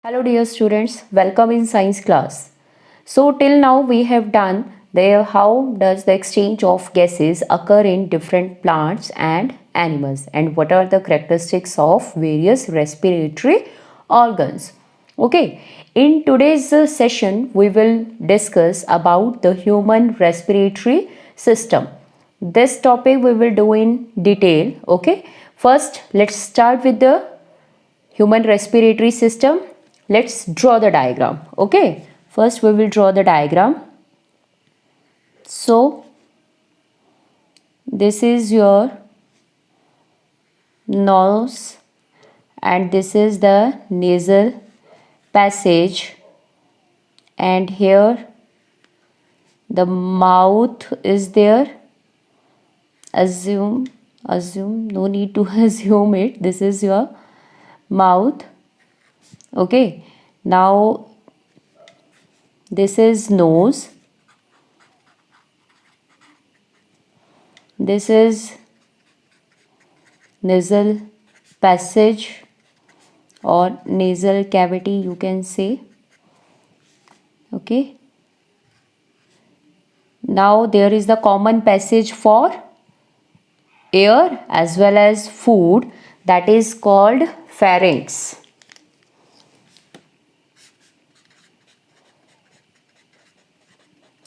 Hello dear students, welcome in science class. So till now we have done the how does the exchange of gases occur in different plants and animals and what are the characteristics of various respiratory organs. Okay, in today's session we will discuss about the human respiratory system. This topic we will do in detail. Okay, first let's start with the human respiratory system. Let's draw the diagram. Okay, first we will draw the diagram. So this is your nose and this is the nasal passage, and here the mouth is there. Assume, no need to assume it, this is your mouth. Okay, now this is nose, this is nasal passage or nasal cavity, you can say. Okay, now there is the common passage for air as well as food, that is called pharynx.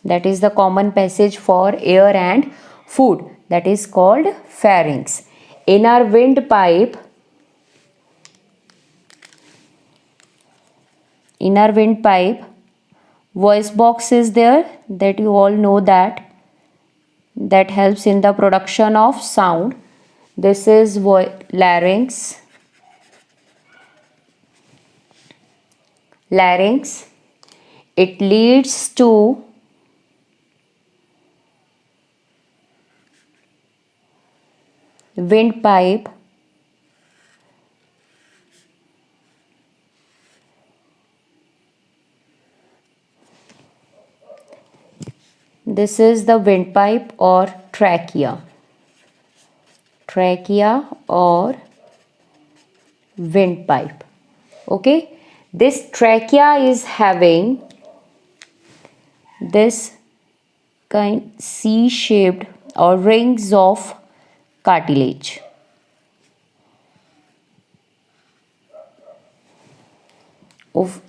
That is the common passage for air and food, that is called pharynx. In our windpipe, voice box is there, that you all know that helps in the production of sound. This is larynx. It leads to windpipe. This is the windpipe or trachea. Or windpipe. Okay, this trachea is having this kind C-shaped or rings of cartilage.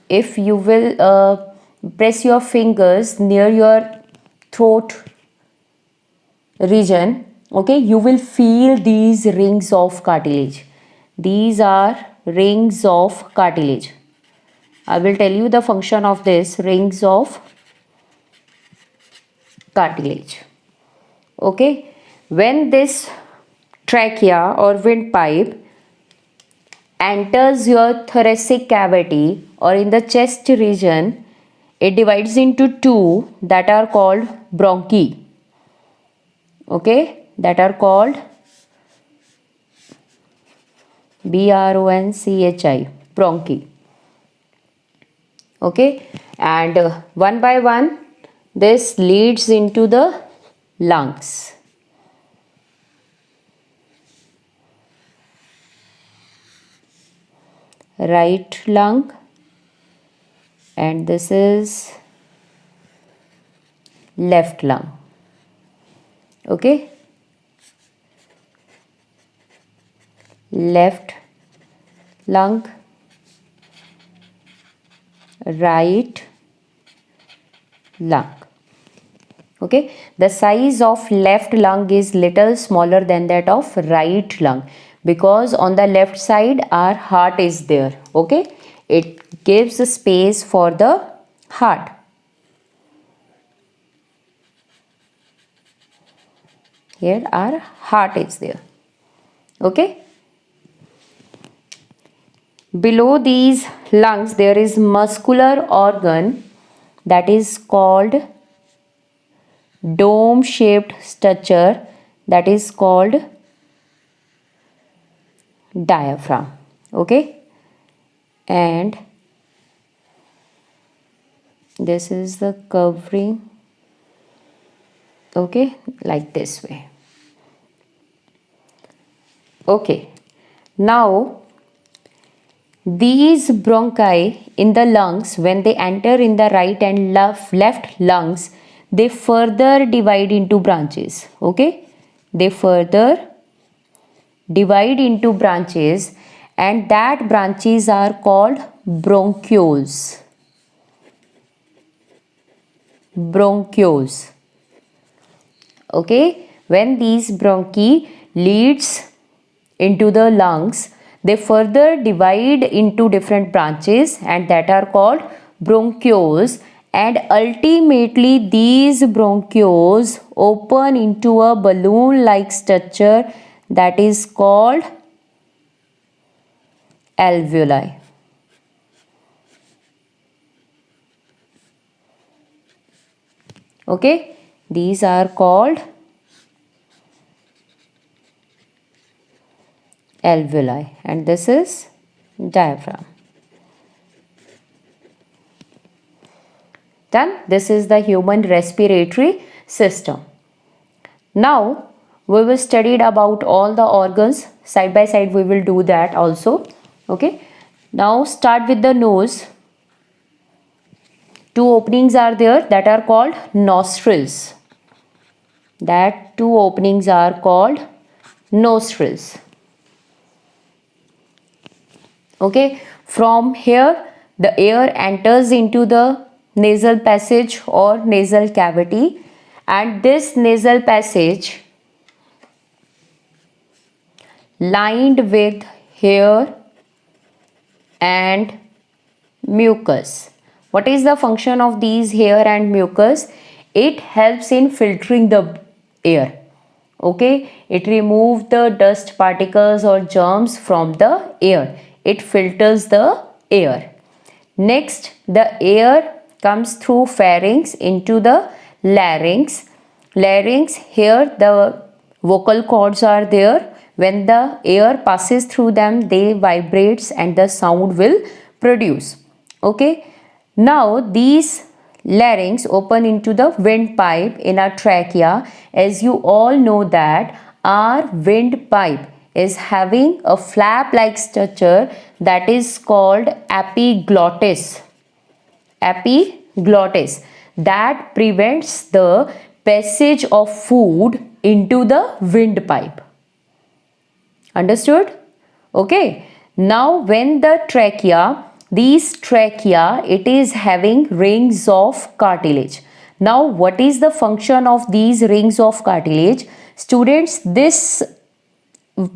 If you will press your fingers near your throat region, okay, you will feel these rings of cartilage. These are rings of cartilage. I will tell you the function of this rings of cartilage. Okay, when this trachea or windpipe enters your thoracic cavity or in the chest region, it divides into two that are called bronchi. Okay, that are called bronchi, bronchi. Okay, and one by one this leads into the lungs. Right lung, and this is left lung. Okay, left lung, right lung. Okay, the size of left lung is little smaller than that of right lung, because on the left side our heart is there. Okay, it gives space for the heart. Here our heart is there. Okay, below these lungs there is muscular organ that is called dome shaped structure, that is called diaphragm. Okay, and this is the covering. Okay, like this way. Okay, now These bronchi in the lungs, when they enter in the right and left lungs, they further divide into branches. Okay, they further divide into branches, and that branches are called bronchioles. Bronchioles. Okay, when these bronchi leads into the lungs, they further divide into different branches, and that are called bronchioles, and ultimately these bronchioles open into a balloon like structure that is called alveoli. Okay, these are called alveoli, and this is diaphragm. Then this is the human respiratory system. Now we will study about all the organs side by side. We will do that also. Okay, now start with the nose. Two openings are there that are called nostrils. That two openings are called nostrils. Okay, from here the air enters into the nasal passage or nasal cavity, and this nasal passage lined with hair and mucus. What is the function of these hair and mucus? It helps in filtering the air. Okay, it removes the dust particles or germs from the air. It filters the air. Next, the air comes through pharynx into the larynx. Larynx, here the vocal cords are there. When the air passes through them, they vibrates and the sound will produce. Okay, now these larynx open into the windpipe in our trachea. As you all know that our windpipe is having a flap like structure that is called epiglottis. Epiglottis that prevents the passage of food into the windpipe. Understood? Okay. Now when the trachea, it is having rings of cartilage. Now what is the function of these rings of cartilage? Students, this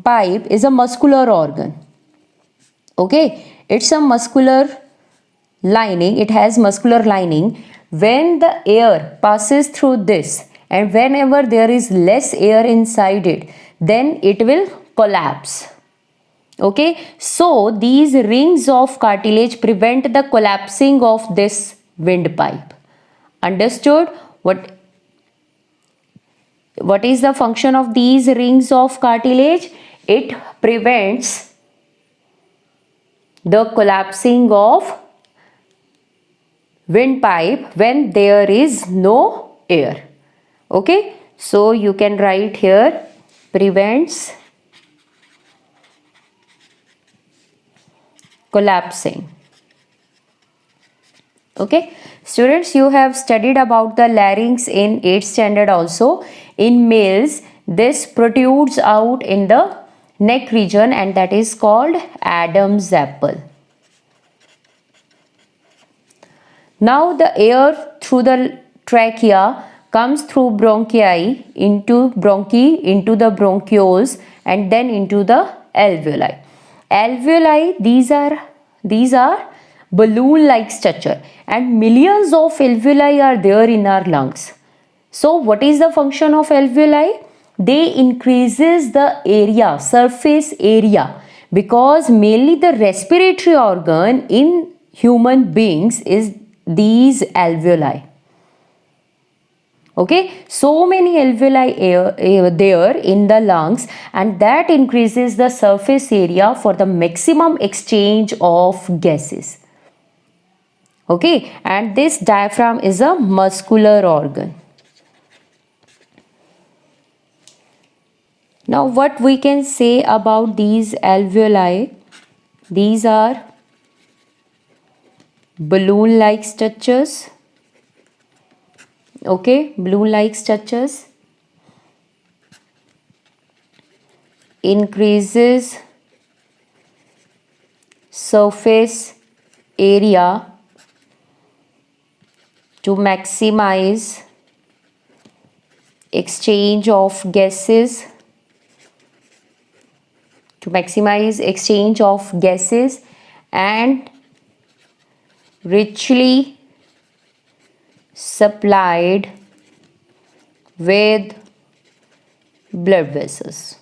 pipe is a muscular organ. Okay, it's a muscular lining. It has muscular lining. When the air passes through this, and whenever there is less air inside it, then it will collapse. Okay, so these rings of cartilage prevent the collapsing of this windpipe. Understood? What is the function of these rings of cartilage? It prevents the collapsing of windpipe when there is no air. Okay, so you can write here prevents collapsing. Okay, students, you have studied about the larynx in 8th standard also. In males, this protrudes out in the neck region, and that is called Adam's apple. Now the air through the trachea comes through bronchi into the bronchioles, and then into the alveoli. Alveoli, these are balloon like structure, and millions of alveoli are there in our lungs. So what is the function of alveoli? They increases the area, surface area, because mainly the respiratory organ in human beings is these alveoli. Okay, so many alveoli there in the lungs, and that increases the surface area for the maximum exchange of gases. Okay, and this diaphragm is a muscular organ. Now what we can say about these alveoli? These are balloon like structures. Okay, balloon like structures increases surface area to maximize exchange of gases, and richly supplied with blood vessels.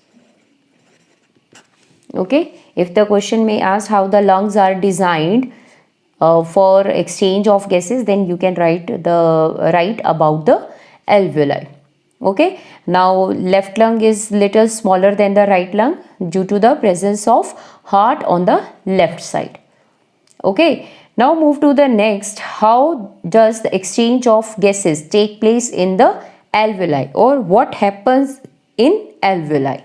Okay, if the question may ask how the lungs are designed for exchange of gases, then you can write about the alveoli. Okay, now left lung is little smaller than the right lung due to the presence of heart on the left side. Okay, now move to the next. How does the exchange of gases take place in the alveoli, or what happens in alveoli?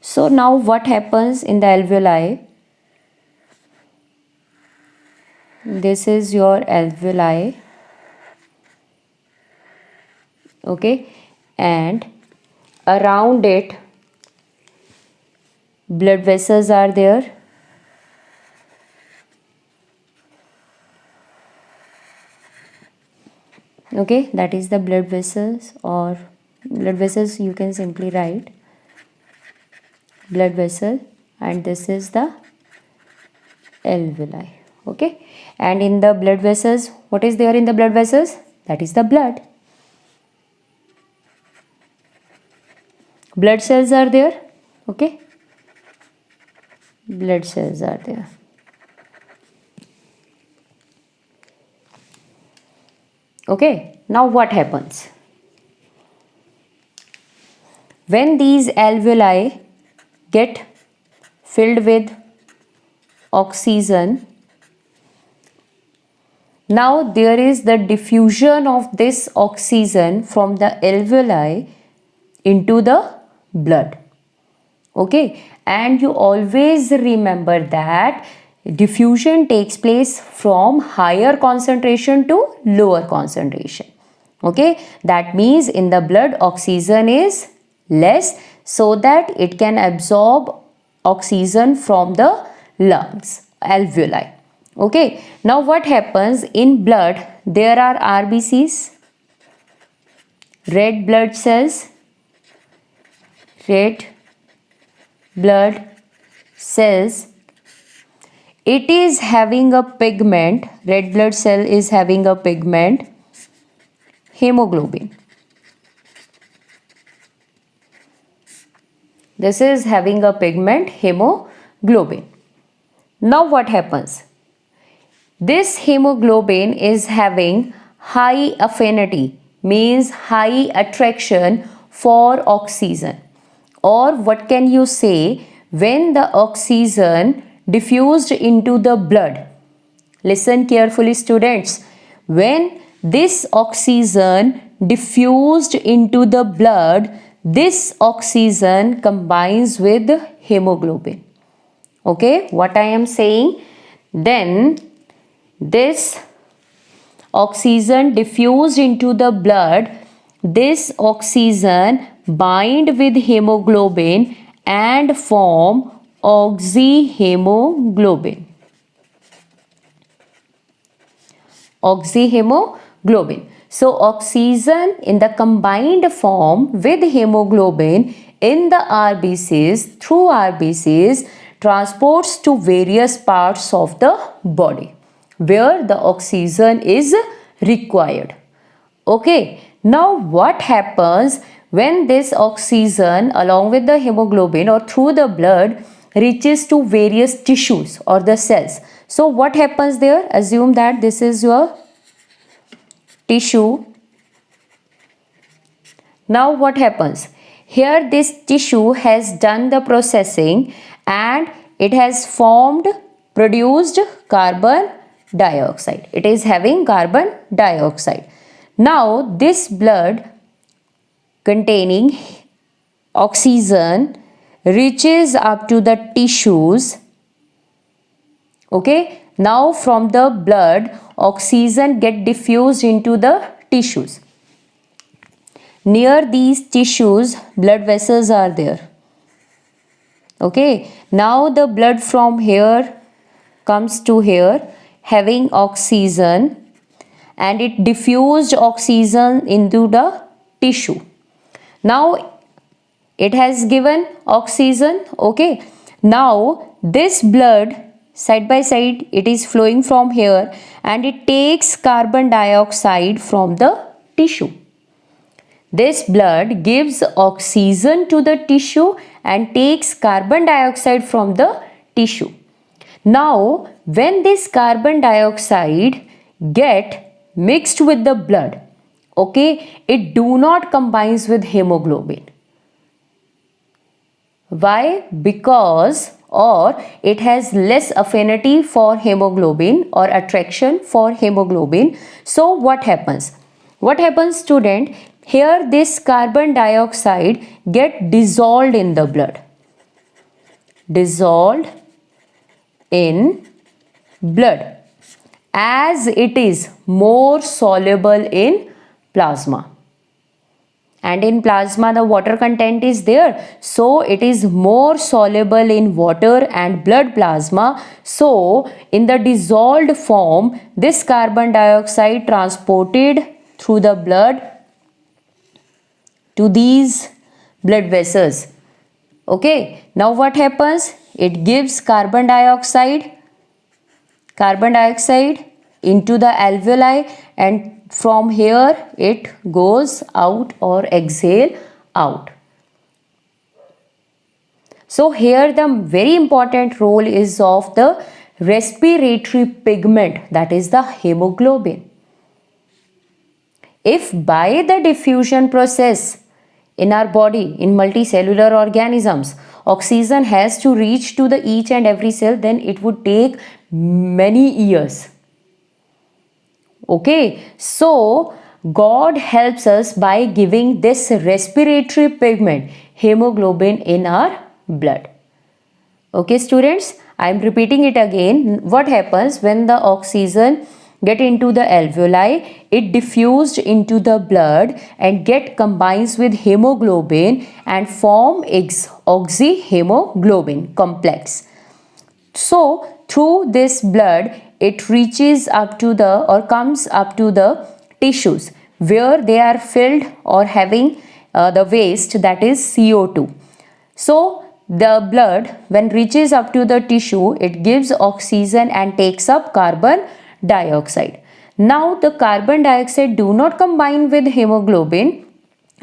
So now what happens in the alveoli? This is your alveoli. Okay, and around it blood vessels are there. Okay, that is the blood vessels, or blood vessels you can simply write blood vessel, and this is the alveoli. Okay, and in the blood vessels, what is there in the blood vessels? That is the blood. Blood cells are there. Okay, blood cells are there. Okay, now what happens when these alveoli get filled with oxygen? Now there is the diffusion of this oxygen from the alveoli into the blood. Okay, and you always remember that diffusion takes place from higher concentration to lower concentration. Okay, that means in the blood oxygen is less, so that it can absorb oxygen from the lungs, alveoli. Okay, now what happens in blood? There are RBCs, red blood cells, red blood cells. It is having a pigment, red blood cell is having a pigment, hemoglobin. This is having a pigment, hemoglobin. Now what happens? This hemoglobin is having high affinity, means high attraction for oxygen. Or what can you say, when the oxygen diffused into the blood? Listen carefully, students. When this oxygen diffused into the blood, this oxygen combines with hemoglobin. Okay, what I am saying? Then this oxygen diffused into the blood, this oxygen bind with hemoglobin and form oxyhemoglobin. Oxyhemoglobin. So oxygen in the combined form with hemoglobin in the RBCs, through RBCs, transports to various parts of the body where the oxygen is required. Okay, now what happens when this oxygen along with the hemoglobin or through the blood reaches to various tissues or the cells? So what happens there? Assume that this is your tissue. Now what happens? Here this tissue has done the processing and it has produced carbon dioxide. It is having carbon dioxide. Now this blood containing oxygen reaches up to the tissues. Okay, Now from the blood, oxygen get diffused into the tissues. Near these tissues, blood vessels are there. Okay, now the blood from here comes to here having oxygen, and it diffused oxygen into the tissue. Now it has given oxygen. Okay, now this blood side by side it is flowing from here, and it takes carbon dioxide from the tissue. This blood gives oxygen to the tissue and takes carbon dioxide from the tissue. Now when this carbon dioxide get mixed with the blood, okay, it do not combines with hemoglobin. Why? Because or it has less affinity for hemoglobin or attraction for hemoglobin. So what happens? What happens, student? Here this carbon dioxide get dissolved in the blood. Dissolved in blood, as it is more soluble in plasma. And in plasma the water content is there, so it is more soluble in water and blood plasma. So in the dissolved form, this carbon dioxide transported through the blood to these blood vessels. Okay, now what happens? It gives carbon dioxide into the alveoli, and from here it goes out or exhale out. So here the very important role is of the respiratory pigment, that is the hemoglobin. If by the diffusion process in our body, in multicellular organisms, oxygen has to reach to the each and every cell, then it would take many years. Okay, so God helps us by giving this respiratory pigment, hemoglobin, in our blood. Okay, students, I am repeating it again. What happens when the oxygen get into the alveoli? It diffused into the blood and get combines with hemoglobin and form oxyhemoglobin complex. So through this blood it reaches up to the or comes up to the tissues where they are filled or having the waste, that is CO2. So the blood when reaches up to the tissue, it gives oxygen and takes up carbon dioxide. Now the carbon dioxide do not combine with hemoglobin,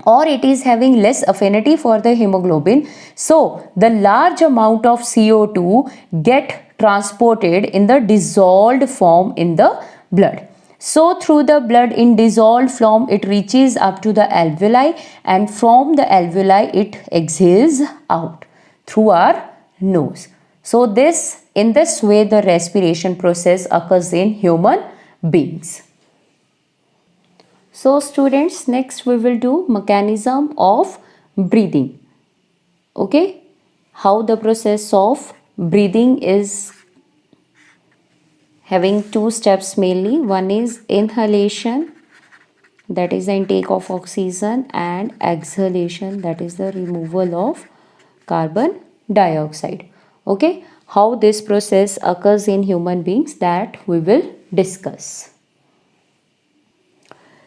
or it is having less affinity for the hemoglobin. So the large amount of CO2 get transported in the dissolved form in the blood. So through the blood in dissolved form, it reaches up to the alveoli, and from the alveoli it exhales out through our nose. So in this way the respiration process occurs in human beings. So students, next we will do mechanism of breathing. Okay, how the process of breathing is having two steps mainly. One is inhalation, that is the intake of oxygen, and exhalation, that is the removal of carbon dioxide. Okay, how this process occurs in human beings, that we will discuss.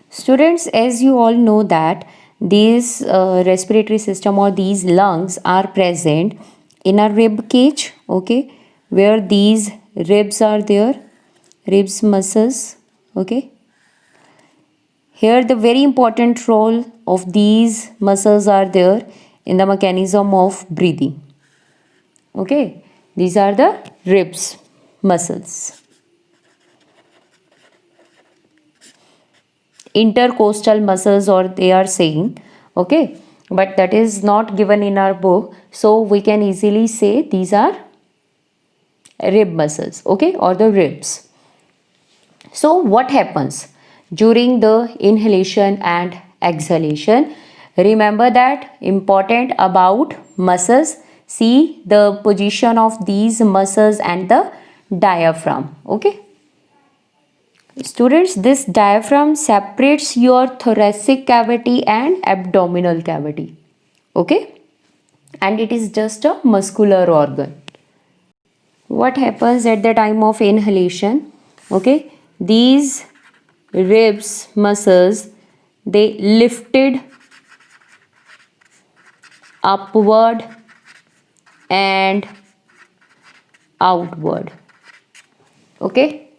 Students, as you all know that these respiratory system or these lungs are present in a rib cage, okay, where these ribs are there, ribs muscles. Okay, here the very important role of these muscles are there in the mechanism of breathing. Okay, these are the ribs muscles. Intercostal muscles, or they are saying, okay, but that is not given in our book, so we can easily say these are rib muscles, okay, or the ribs. So what happens during the inhalation and exhalation? Remember that important about muscles. See the position of these muscles and the diaphragm. Okay. Students, this diaphragm separates your thoracic cavity and abdominal cavity. Okay. And it is just a muscular organ. What happens at the time of inhalation? Okay. These ribs muscles, they lifted upward and outward. Okay,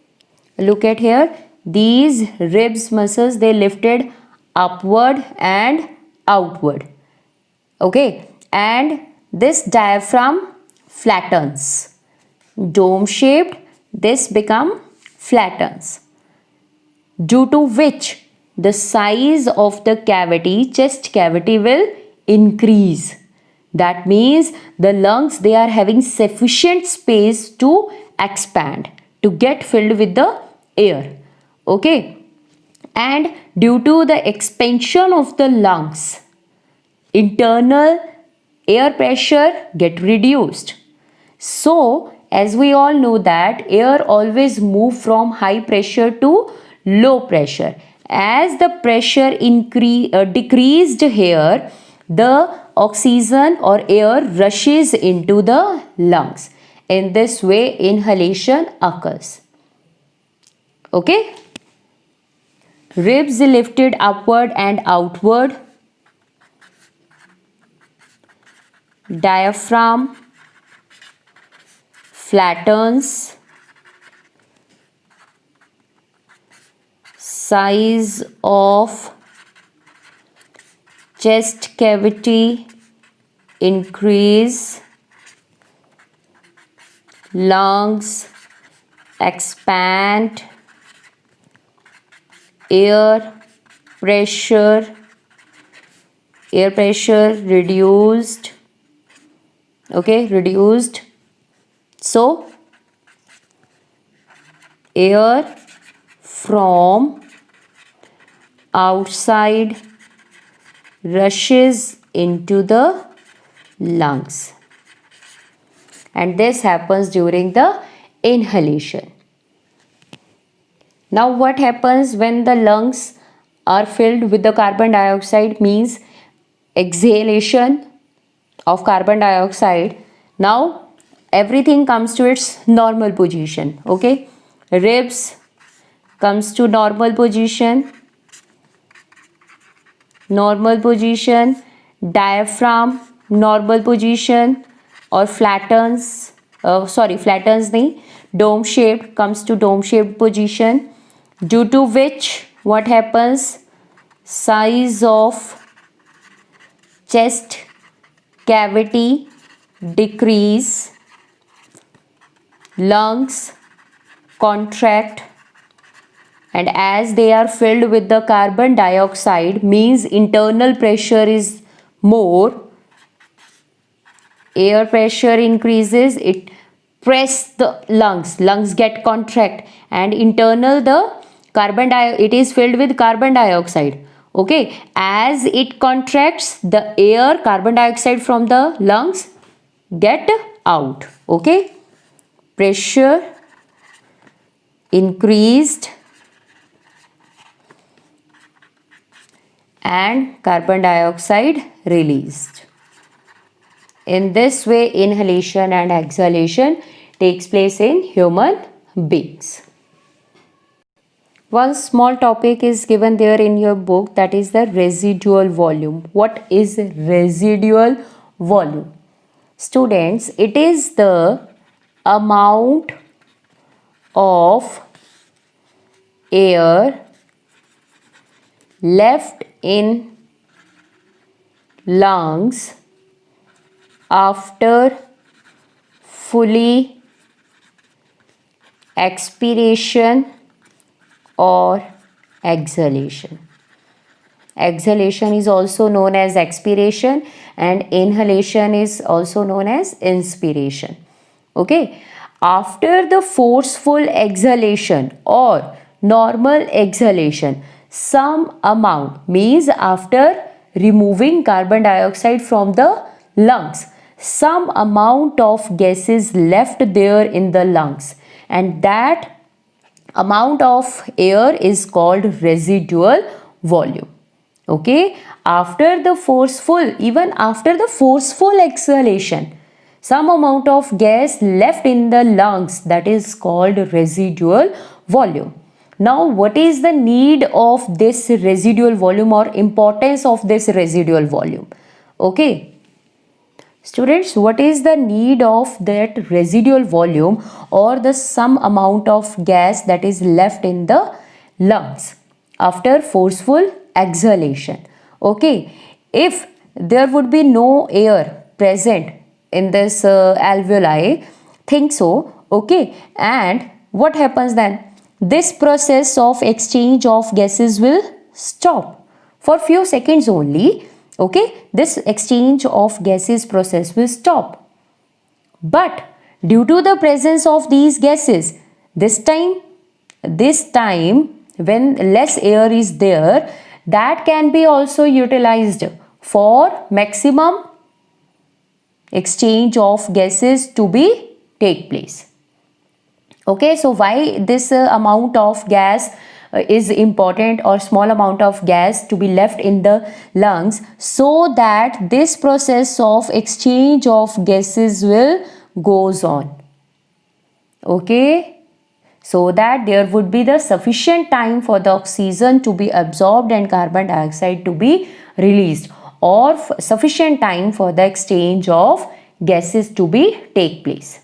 look at here, these ribs muscles, they lifted upward and outward. Okay, and this diaphragm flattens, dome shaped, this become flattens, due to which the size of the cavity, chest cavity, will increase. That means the lungs, they are having sufficient space to expand, to get filled with the air. Okay, and due to the expansion of the lungs, internal air pressure get reduced. So as we all know that air always move from high pressure to low pressure. As the pressure decreased here, the oxygen or air rushes into the lungs. In this way, inhalation occurs. Okay? Ribs lifted upward and outward. Diaphragm flattens. Size of chest cavity increase. Lungs expand. Air pressure reduced. Okay, reduced. So air from outside rushes into the lungs, and this happens during the inhalation. Now what happens when the lungs are filled with the carbon dioxide? Means exhalation of carbon dioxide. Now everything comes to its normal position. Okay, ribs comes to normal position, diaphragm normal position or flattens, nahi, dome shaped comes to dome shaped position, due to which what happens? Size of chest cavity decrease, lungs contract, and as they are filled with the carbon dioxide, means internal pressure is more, air pressure increases, it press the lungs get contract, and internal the it is filled with carbon dioxide. Okay, as it contracts, the air, carbon dioxide from the lungs get out. Okay, pressure increased and carbon dioxide released. In this way, inhalation and exhalation takes place in human beings. One small topic is given there in your book, that is the residual volume. What is residual volume? Students, it is the amount of air left in lungs after fully expiration or exhalation. Exhalation is also known as expiration and inhalation is also known as inspiration. Okay, after the forceful exhalation or normal exhalation, some amount, means after removing carbon dioxide from the lungs, some amount of gas is left there in the lungs, and that amount of air is called residual volume. Okay, even after the forceful exhalation, some amount of gas left in the lungs, that is called residual volume. Now, what is the need of this residual volume or importance of this residual volume? Okay, students, what is the need of that residual volume or the some amount of gas that is left in the lungs after forceful exhalation? Okay, if there would be no air present in this alveoli, think so. Okay, and what happens then? This process of exchange of gases will stop for few seconds only. Okay, this exchange of gases process will stop. But due to the presence of these gases, this time when less air is there, that can be also utilized for maximum exchange of gases to be take place. Okay, so why this amount of gas is important, or small amount of gas to be left in the lungs, so that this process of exchange of gases will goes on. Okay, so that there would be the sufficient time for the oxygen to be absorbed and carbon dioxide to be released, or sufficient time for the exchange of gases to be take place.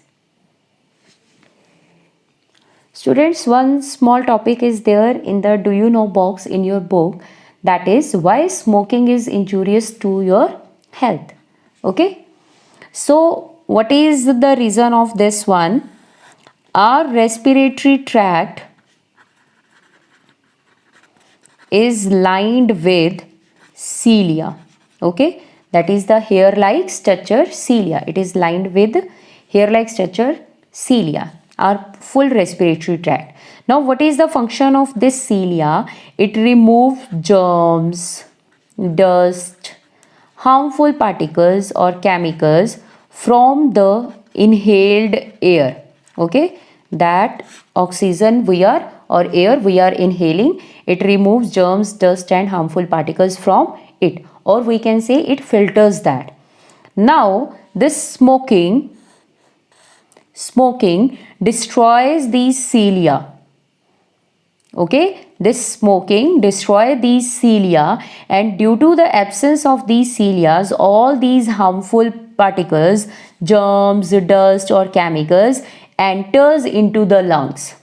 Students, one small topic is there in the do you know box in your book, that is why smoking is injurious to your health. Okay, so what is the reason of this one? Our respiratory tract is lined with cilia. Okay, that is the hair-like structure cilia. It is lined with hair-like structure cilia, our full respiratory tract. Now, what is the function of this cilia? It removes germs, dust, harmful particles or chemicals from the inhaled air. Okay, that oxygen we are or air we are inhaling, it removes germs, dust and harmful particles from it, or we can say it filters that. Now, this smoking destroys these cilia. Okay, this smoking destroys these cilia, and due to the absence of these cilia, all these harmful particles, germs, dust or chemicals enters into the lungs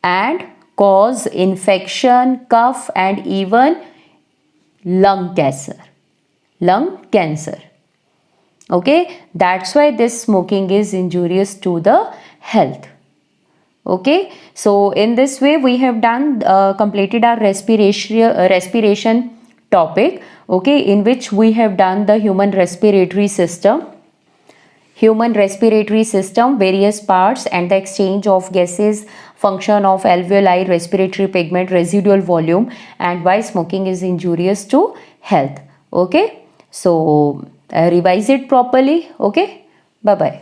and cause infection, cough and even lung cancer. Okay, that's why this smoking is injurious to the health. Okay, so in this way we have done completed our respiration topic. Okay, in which we have done the human respiratory system, various parts and the exchange of gases, function of alveoli, respiratory pigment, residual volume, and why smoking is injurious to health. Okay, so revise it properly. Okay, bye bye.